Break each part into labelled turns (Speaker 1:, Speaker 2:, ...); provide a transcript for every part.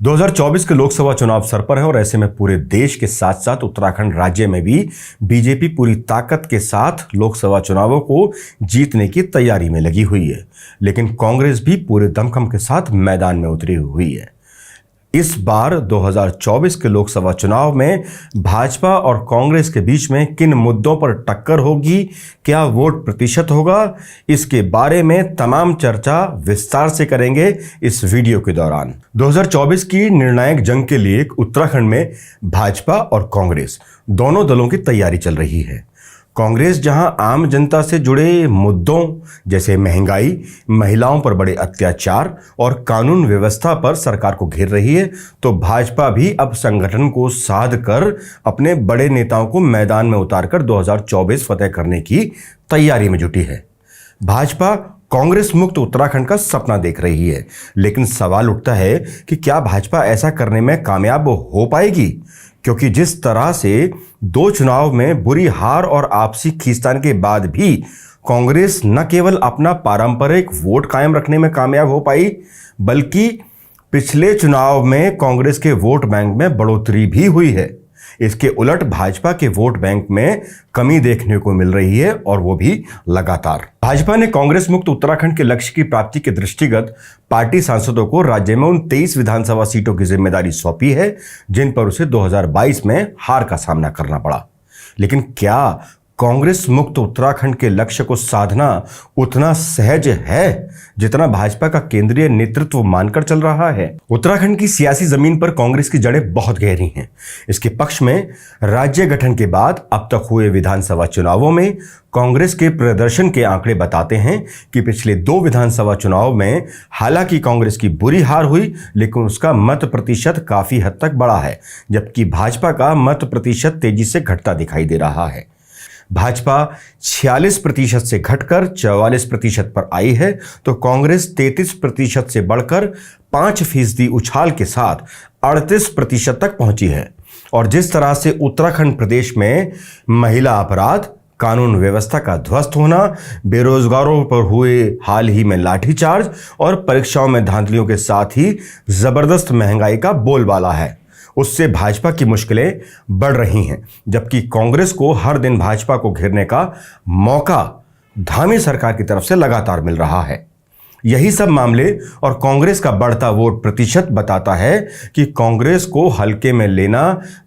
Speaker 1: 2024 के लोकसभा चुनाव सर पर है और ऐसे में पूरे देश के साथ साथ उत्तराखंड राज्य में भी बीजेपी पूरी ताकत के साथ लोकसभा चुनावों को जीतने की तैयारी में लगी हुई है। लेकिन कांग्रेस भी पूरे दमखम के साथ मैदान में उतरी हुई है। इस बार 2024 के लोकसभा चुनाव में भाजपा और कांग्रेस के बीच में किन मुद्दों पर टक्कर होगी, क्या वोट प्रतिशत होगा, इसके बारे में तमाम चर्चा विस्तार से करेंगे इस वीडियो के दौरान। 2024 की निर्णायक जंग के लिए उत्तराखंड में भाजपा और कांग्रेस दोनों दलों की तैयारी चल रही है। कांग्रेस जहां आम जनता से जुड़े मुद्दों जैसे महंगाई, महिलाओं पर बड़े अत्याचार और कानून व्यवस्था पर सरकार को घेर रही है, तो भाजपा भी अब संगठन को साध कर अपने बड़े नेताओं को मैदान में उतारकर 2024 फतेह करने की तैयारी में जुटी है। भाजपा कांग्रेस मुक्त उत्तराखंड का सपना देख रही है, लेकिन सवाल उठता है कि क्या भाजपा ऐसा करने में कामयाब हो पाएगी, क्योंकि जिस तरह से दो चुनाव में बुरी हार और आपसी खींचतान के बाद भी कांग्रेस न केवल अपना पारंपरिक वोट कायम रखने में कामयाब हो पाई, बल्कि पिछले चुनाव में कांग्रेस के वोट बैंक में बढ़ोतरी भी हुई है। इसके उलट भाजपा के वोट बैंक में कमी देखने को मिल रही है, और वो भी लगातार। भाजपा ने कांग्रेस मुक्त उत्तराखंड के लक्ष्य की प्राप्ति के दृष्टिगत पार्टी सांसदों को राज्य में उन 23 विधानसभा सीटों की जिम्मेदारी सौंपी है, जिन पर उसे 2022 में हार का सामना करना पड़ा। लेकिन क्या कांग्रेस मुक्त उत्तराखंड के लक्ष्य को साधना उतना सहज है जितना भाजपा का केंद्रीय नेतृत्व मानकर चल रहा है? उत्तराखंड की सियासी जमीन पर कांग्रेस की जड़ें बहुत गहरी हैं। इसके पक्ष में राज्य गठन के बाद अब तक हुए विधानसभा चुनावों में कांग्रेस के प्रदर्शन के आंकड़े बताते हैं कि पिछले 2 विधानसभा चुनाव में हालांकि कांग्रेस की बुरी हार हुई, लेकिन उसका मत प्रतिशत काफी हद तक बढ़ा है, जबकि भाजपा का मत प्रतिशत तेजी से घटता दिखाई दे रहा है। भाजपा 46% से घटकर 44% पर आई है, तो कांग्रेस 33% से बढ़कर 5% उछाल के साथ 38% तक पहुंची है। और जिस तरह से उत्तराखंड प्रदेश में महिला अपराध, कानून व्यवस्था का ध्वस्त होना, बेरोजगारों पर हुए हाल ही में लाठीचार्ज और परीक्षाओं में धांधलियों के साथ ही जबरदस्त महंगाई का बोलबाला है, उससे भाजपा की मुश्किलें बढ़ रही हैं, जबकि कांग्रेस को हर दिन भाजपा को घेरने का मौका धामी सरकार की तरफ से लगातार मिल रहा है। यही सब मामले और कांग्रेस का बढ़ता वोट प्रतिशत बताता है कि कांग्रेस को हल्के में लेना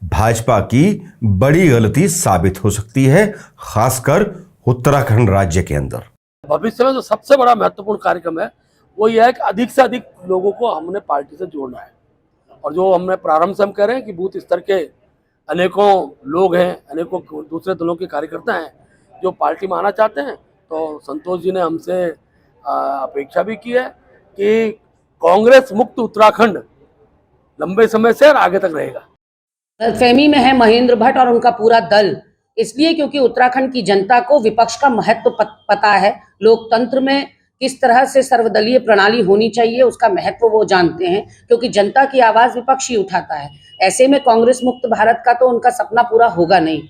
Speaker 1: भाजपा की बड़ी गलती साबित हो सकती है, खासकर उत्तराखंड राज्य के अंदर।
Speaker 2: भविष्य में जो सबसे बड़ा महत्वपूर्ण कार्यक्रम है वो यह है कि अधिक से अधिक लोगों को हमने पार्टी से जोड़ना है। और जो हमने प्रारंभ से हम कह रहे हैं कि बूथ स्तर के अनेकों लोग हैं, अनेकों दूसरे दलों के कार्यकर्ता हैं जो पार्टी में आना चाहते हैं, तो संतोष जी ने हमसे अपेक्षा भी की है कि कांग्रेस मुक्त उत्तराखंड लंबे समय से और आगे तक रहेगा।
Speaker 3: गलतफहमी में है महेंद्र भट्ट और उनका पूरा दल, इसलिए क्योंकि उत्तराखंड की जनता को विपक्ष का महत्व पता है। लोकतंत्र में किस तरह से सर्वदलीय प्रणाली होनी चाहिए उसका महत्व वो जानते हैं, क्योंकि जनता की आवाज विपक्ष ही उठाता है। ऐसे में कांग्रेस मुक्त भारत का तो उनका सपना पूरा होगा नहीं।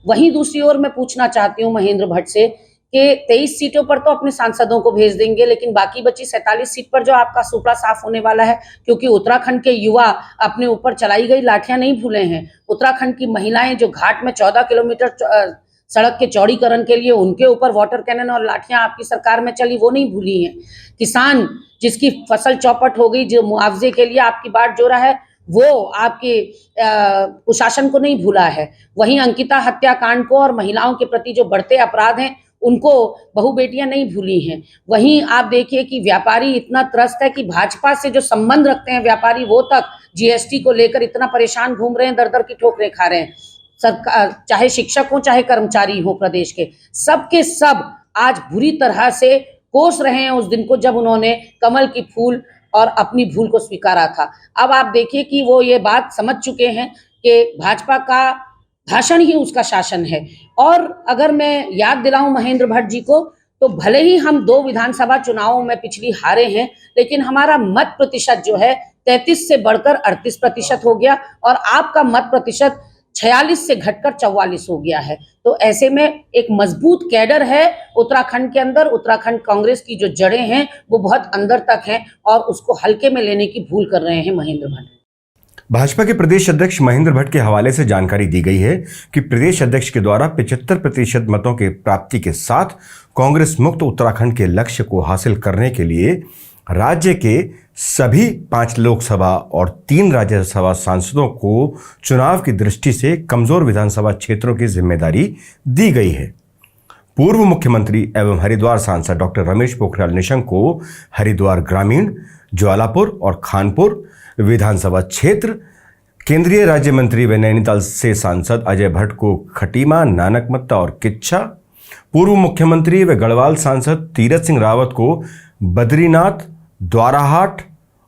Speaker 3: वहीं दूसरी ओर मैं पूछना चाहती हूँ महेंद्र भट्ट से कि 23 सीटों पर तो अपने सांसदों को भेज देंगे, लेकिन बाकी बची 47 सीट पर जो आपका सुपड़ा साफ होने वाला है, क्योंकि उत्तराखंड के युवा अपने ऊपर चलाई गई लाठियां नहीं भूले हैं। उत्तराखंड की महिलाएं जो घाट में 14 किलोमीटर सड़क के चौड़ीकरण के लिए उनके ऊपर वाटर कैनन और लाठियां आपकी सरकार में चली, वो नहीं भूली हैं। किसान जिसकी फसल चौपट हो गई, जो मुआवजे के लिए आपकी बाट जोड़ा है, वो आपके कुशासन को नहीं भूला है। वहीं अंकिता हत्याकांड को और महिलाओं के प्रति जो बढ़ते अपराध हैं उनको बहू बेटियां नहीं भूली हैं। वहीं आप देखिए कि व्यापारी इतना त्रस्त है कि भाजपा से जो संबंध रखते हैं व्यापारी, वो तक जीएसटी को लेकर इतना परेशान घूम रहे हैं, दर दर की ठोकरें खा रहे हैं। सरकार, चाहे शिक्षक हो चाहे कर्मचारी हो, प्रदेश के सबके सब आज बुरी तरह से कोस रहे हैं उस दिन को जब उन्होंने कमल की फूल और अपनी भूल को स्वीकारा था। अब आप देखिए कि वो ये बात समझ चुके हैं कि भाजपा का भाषण ही उसका शासन है। और अगर मैं याद दिलाऊं महेंद्र भट्ट जी को, तो भले ही हम 2 विधानसभा चुनावों में पिछली हारे हैं, लेकिन हमारा मत प्रतिशत जो है 33 से बढ़कर 38% हो गया, और आपका मत प्रतिशत 46 से घटकर 44 हो गया है। तो ऐसे में एक मजबूत कैडर है उत्तराखंड के अंदर। उत्तराखंड कांग्रेस की जो जड़ें हैं वो बहुत अंदर तक हैं, और उसको हल्के में लेने की भूल कर रहे हैं महेंद्र भट्ट।
Speaker 1: भाजपा के प्रदेश अध्यक्ष महेंद्र भट्ट के हवाले से जानकारी दी गई है कि प्रदेश अध्यक्ष के द्वारा 75% मतों के प्राप्ति के साथ कांग्रेस मुक्त उत्तराखंड के लक्ष्य को हासिल करने के लिए राज्य के सभी 5 लोकसभा और 3 राज्यसभा सांसदों को चुनाव की दृष्टि से कमजोर विधानसभा क्षेत्रों की जिम्मेदारी दी गई है। पूर्व मुख्यमंत्री एवं हरिद्वार सांसद डॉक्टर रमेश पोखरियाल निशंक को हरिद्वार ग्रामीण, ज्वालापुर और खानपुर विधानसभा क्षेत्र, केंद्रीय राज्य मंत्री व नैनीताल से सांसद अजय भट्ट को खटीमा, नानकमत्ता और किच्छा, पूर्व मुख्यमंत्री व गढ़वाल सांसद तीरथ सिंह रावत को बद्रीनाथ, द्वाराहाट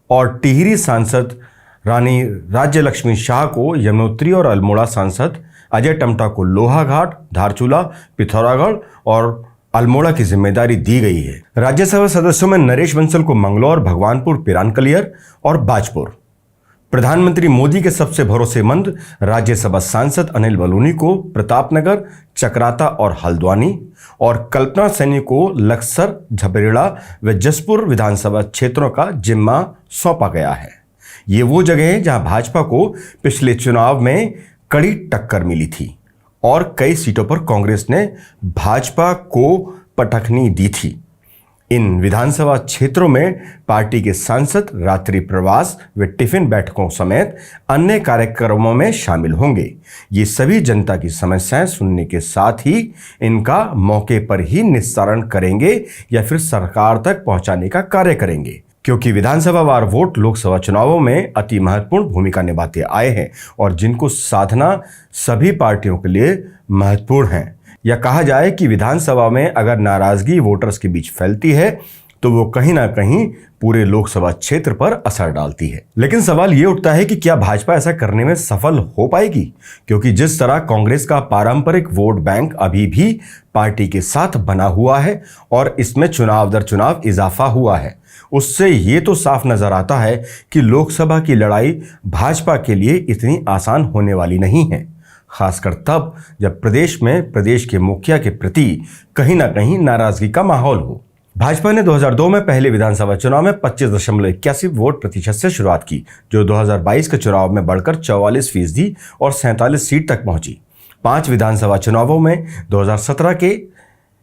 Speaker 1: और टिहरी सांसद रानी राज्य लक्ष्मी शाह को यमुनोत्री और अल्मोड़ा सांसद अजय टमटा को लोहाघाट, धारचूला, पिथौरागढ़ और अल्मोड़ा की जिम्मेदारी दी गई है। राज्यसभा सदस्यों में नरेश बंसल को मंगलौर, भगवानपुर, पिरानकलियर और बाजपुर, प्रधानमंत्री मोदी के सबसे भरोसेमंद राज्यसभा सांसद अनिल बलूनी को प्रतापनगर, चकराता और हल्द्वानी और कल्पना सैनी को लक्सर, झबरेड़ा व जसपुर विधानसभा क्षेत्रों का जिम्मा सौंपा गया है। ये वो जगह है जहां भाजपा को पिछले चुनाव में कड़ी टक्कर मिली थी और कई सीटों पर कांग्रेस ने भाजपा को पटखनी दी थी। इन विधानसभा क्षेत्रों में पार्टी के सांसद रात्रि प्रवास व टिफिन बैठकों समेत अन्य कार्यक्रमों में शामिल होंगे। ये सभी जनता की समस्याएं सुनने के साथ ही इनका मौके पर ही निस्तारण करेंगे या फिर सरकार तक पहुंचाने का कार्य करेंगे, क्योंकि विधानसभा वार वोट लोकसभा चुनावों में अति महत्वपूर्ण भूमिका निभाते आए हैं और जिनको साधना सभी पार्टियों के लिए महत्वपूर्ण है। या कहा जाए कि विधानसभा में अगर नाराजगी वोटर्स के बीच फैलती है तो वो कहीं ना कहीं पूरे लोकसभा क्षेत्र पर असर डालती है। लेकिन सवाल ये उठता है कि क्या भाजपा ऐसा करने में सफल हो पाएगी, क्योंकि जिस तरह कांग्रेस का पारंपरिक वोट बैंक अभी भी पार्टी के साथ बना हुआ है और इसमें चुनाव दर चुनाव इजाफा हुआ है, उससे ये तो साफ नजर आता है कि लोकसभा की लड़ाई भाजपा के लिए इतनी आसान होने वाली नहीं है, खासकर तब जब प्रदेश में प्रदेश के मुखिया के प्रति कहीं ना कहीं नाराजगी का माहौल हो। भाजपा ने 2002 में पहले विधानसभा चुनाव में 25.81 वोट प्रतिशत से शुरुआत की, जो 2022 के चुनाव में बढ़कर 44% और 47 सीट तक पहुंची। 5 विधानसभा चुनावों में 2017 के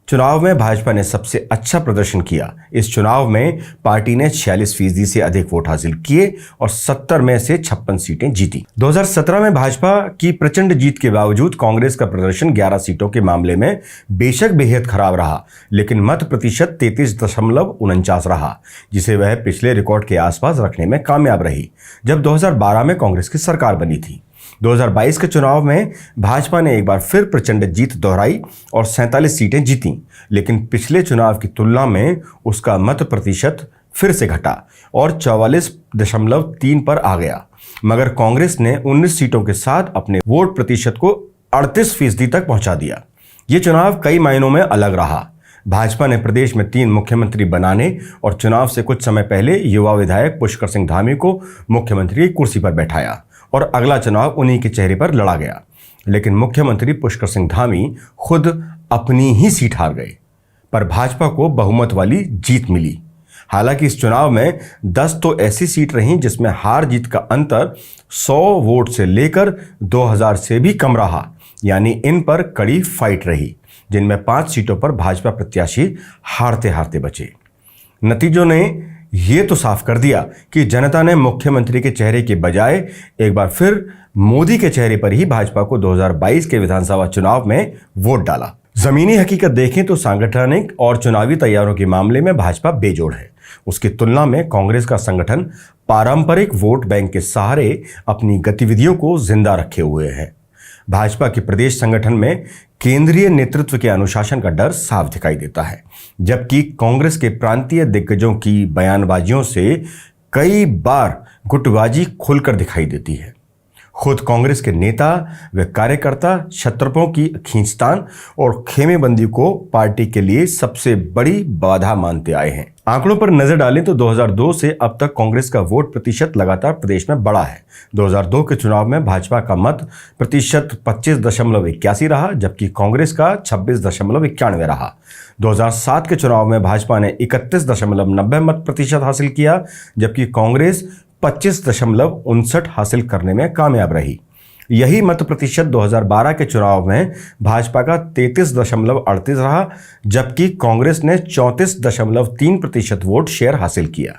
Speaker 1: चुनाव में भाजपा ने सबसे अच्छा प्रदर्शन किया। इस चुनाव में पार्टी ने 46% से अधिक वोट हासिल किए और 70 में से 56 सीटें जीती। 2017 में भाजपा की प्रचंड जीत के बावजूद कांग्रेस का प्रदर्शन 11 सीटों के मामले में बेशक बेहद खराब रहा, लेकिन मत प्रतिशत 33.49 रहा, जिसे वह पिछले रिकॉर्ड के आसपास रखने में कामयाब रही जब 2012 में कांग्रेस की सरकार बनी थी। 2022 के चुनाव में भाजपा ने एक बार फिर प्रचंड जीत दोहराई और 47 सीटें जीती, लेकिन पिछले चुनाव की तुलना में उसका मत प्रतिशत फिर से घटा और 44.3 पर आ गया। मगर कांग्रेस ने 19 सीटों के साथ अपने वोट प्रतिशत को 38% तक पहुंचा दिया। ये चुनाव कई मायनों में अलग रहा। भाजपा ने प्रदेश में 3 मुख्यमंत्री बनाने और चुनाव से कुछ समय पहले युवा विधायक पुष्कर सिंह धामी को मुख्यमंत्री की कुर्सी पर बैठाया और अगला चुनाव उन्हीं के चेहरे पर लड़ा गया। लेकिन मुख्यमंत्री पुष्कर सिंह धामी खुद अपनी ही सीट हार गए, पर भाजपा को बहुमत वाली जीत मिली। हालांकि इस चुनाव में 10 तो ऐसी सीट रहीं जिसमें हार जीत का अंतर 100 वोट से लेकर 2000 से भी कम रहा, यानी इन पर कड़ी फाइट रही, जिनमें 5 सीटों पर भाजपा प्रत्याशी हारते हारते बचे। नतीजों ने ये तो साफ कर दिया कि जनता ने मुख्यमंत्री के चेहरे के बजाय एक बार फिर मोदी के चेहरे पर ही भाजपा को 2022 के विधानसभा चुनाव में वोट डाला। जमीनी हकीकत देखें तो सांगठनिक और चुनावी तैयारियों के मामले में भाजपा बेजोड़ है। उसकी तुलना में कांग्रेस का संगठन पारंपरिक वोट बैंक के सहारे अपनी गतिविधियों को जिंदा रखे हुए है। भाजपा के प्रदेश संगठन में केंद्रीय नेतृत्व के अनुशासन का डर साफ दिखाई देता है, जबकि कांग्रेस के प्रांतीय दिग्गजों की बयानबाजियों से कई बार गुटबाजी खुलकर दिखाई देती है। खुद कांग्रेस के नेता व कार्यकर्ता छत्रपों की खींचतान और खेमेबंदी को पार्टी के लिए सबसे बड़ी बाधा मानते आए हैं। आंकड़ों पर नजर डालें तो 2002 से अब तक कांग्रेस का वोट प्रतिशत लगातार प्रदेश में बढ़ा है। 2002 के चुनाव में भाजपा का मत प्रतिशत 25.81 रहा, जबकि कांग्रेस का 26.91 रहा। 2007 के चुनाव में भाजपा ने 31.90 मत प्रतिशत हासिल किया, जबकि कांग्रेस 25.59 हासिल करने में कामयाब रही। यही मत प्रतिशत 2012 के चुनाव में भाजपा का 33.38 रहा, जबकि कांग्रेस ने 34.3% वोट शेयर हासिल किया।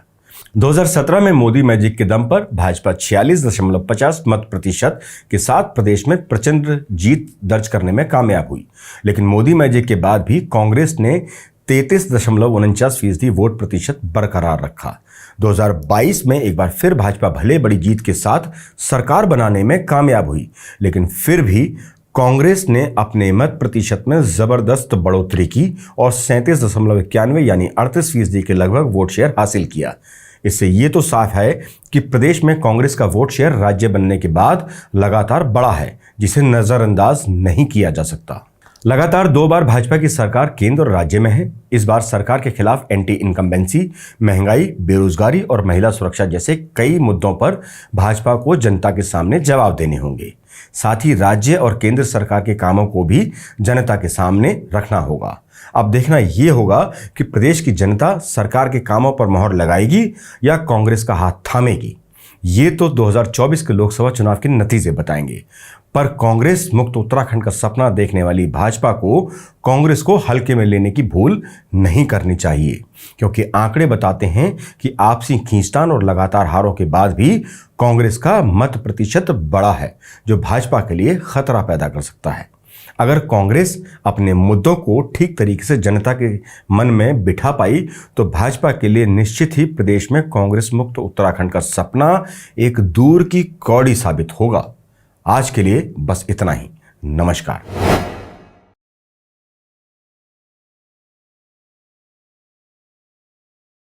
Speaker 1: 2017 में मोदी मैजिक के दम पर भाजपा 46.50 मत प्रतिशत के साथ प्रदेश में प्रचंड जीत दर्ज करने में कामयाब हुई, लेकिन मोदी मैजिक के बाद भी कांग्रेस ने 33.49% वोट प्रतिशत बरकरार रखा। 2022 में एक बार फिर भाजपा भले बड़ी जीत के साथ सरकार बनाने में कामयाब हुई, लेकिन फिर भी कांग्रेस ने अपने मत प्रतिशत में जबरदस्त बढ़ोतरी की और 37.91 यानी 38% के लगभग वोट शेयर हासिल किया। इससे ये तो साफ है कि प्रदेश में कांग्रेस का वोट शेयर राज्य बनने के बाद लगातार बढ़ा है, जिसे नजरअंदाज नहीं किया जा सकता। लगातार 2 बार भाजपा की सरकार केंद्र और राज्य में है। इस बार सरकार के खिलाफ एंटी इनकम्बेंसी, महंगाई, बेरोजगारी और महिला सुरक्षा जैसे कई मुद्दों पर भाजपा को जनता के सामने जवाब देने होंगे। साथ ही राज्य और केंद्र सरकार के कामों को भी जनता के सामने रखना होगा। अब देखना यह होगा कि प्रदेश की जनता सरकार के कामों पर मोहर लगाएगी या कांग्रेस का हाथ थामेगी। ये तो 2024 के लोकसभा चुनाव के नतीजे बताएंगे। पर कांग्रेस मुक्त उत्तराखंड का सपना देखने वाली भाजपा को कांग्रेस को हल्के में लेने की भूल नहीं करनी चाहिए, क्योंकि आंकड़े बताते हैं कि आपसी खींचतान और लगातार हारों के बाद भी कांग्रेस का मत प्रतिशत बढ़ा है, जो भाजपा के लिए खतरा पैदा कर सकता है। अगर कांग्रेस अपने मुद्दों को ठीक तरीके से जनता के मन में बिठा पाई तो भाजपा के लिए निश्चित ही प्रदेश में कांग्रेस मुक्त उत्तराखंड का सपना एक दूर की कौड़ी साबित होगा। आज के लिए बस इतना ही। नमस्कार।